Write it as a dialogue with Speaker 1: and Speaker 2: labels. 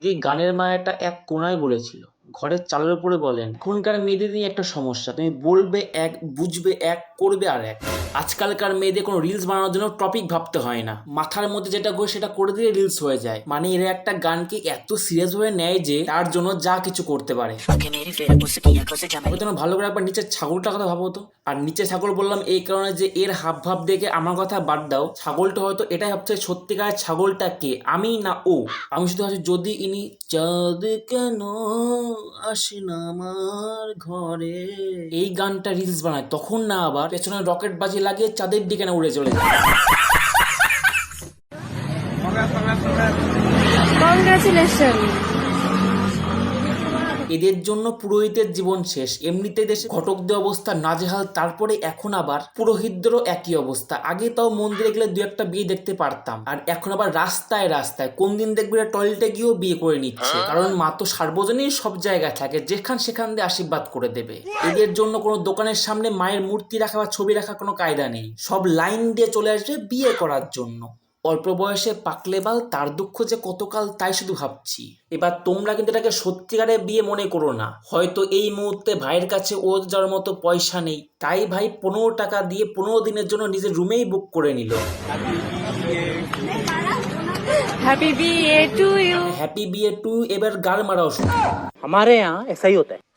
Speaker 1: যে গানের মায়াটা এক কোনায় বলেছিল, ঘরের চালের উপরে বলেন, এখনকার মেয়েদের নিয়ে একটা সমস্যা, তুমি বলবে এক, বুঝবে এক, করবে আর এক। আজকালকার মেয়েদের কোনো রিলস বানানোর জন্য টপিক ভাবতে হয় না, মাথার মধ্যে যেটা ঘুরে সেটা করে দিয়ে রিলস হয়ে যায়। মানে এরা একটা গানকে এত সিরিয়াস ভাবে নেয় যে তার জন্য যা কিছু করতে পারে। ভালো করে একবার নিচের ছাগলটার কথা ভাবো তো। আর নিচে ছাগল বললাম এই কারণে যে এর হাব ভাব দেখে আমার কথা বাদ দাও, ছাগলটা হয়তো এটাই ভাবছে সত্যিকারের ছাগলটা কে, আমি না ও। আমি শুধু ভাবছি যদি ইনি চাঁদ কেন আসে না আমার ঘরে এই গানটা রিলস বানায়, তখন না আবার পেছনে রকেট বাজি লাগিয়ে চাঁদের দিকে না উড়ে চলে যায়।
Speaker 2: কংগ্রাচুলেশন।
Speaker 1: এদের জন্য পুরোহিতের জীবন শেষ, এমনিতে দেশে ঘটকদের অবস্থা নাজেহাল, তারপরে এখন আবার পুরোহিতদেরও একই অবস্থা। আগে তাও মন্দিরে গেলে দু একটা বিয়ে দেখতে পারতাম, আর এখন আবার রাস্তায় রাস্তায় কোন দিন দেখবে টয়লেটে গিয়েও বিয়ে করে নিচ্ছে, কারণ মা তো সার্বজনীন সব জায়গায় থাকে, যেখান সেখান দিয়ে আশীর্বাদ করে দেবে। এদের জন্য কোনো দোকানের সামনে মায়ের মূর্তি রাখা বা ছবি রাখা কোনো কায়দা নেই, সব লাইন দিয়ে চলে আসবে বিয়ে করার জন্য। অল্প বয়সে পাকলে বাল, তার দুঃখ যে কতকাল তাই শুধু ভাবছি। এবার তোমরা কিন্তু এটাকে সত্যিকারের বিয়ে মনে করো না, হয়তো এই মুহূর্তে ভাইয়ের কাছে ও যাওয়ার মতো পয়সা নেই, তাই ভাই 15 টাকা দিয়ে 15 দিনের জন্য নিজের রুমেই বুক করে নিল।
Speaker 2: হ্যাপি বিয়ে টু ইউ।
Speaker 1: হ্যাপি বিয়ে টু, এবার গাল মারাও শুধু।
Speaker 3: हमारे यहाँ ऐसा ही होता है।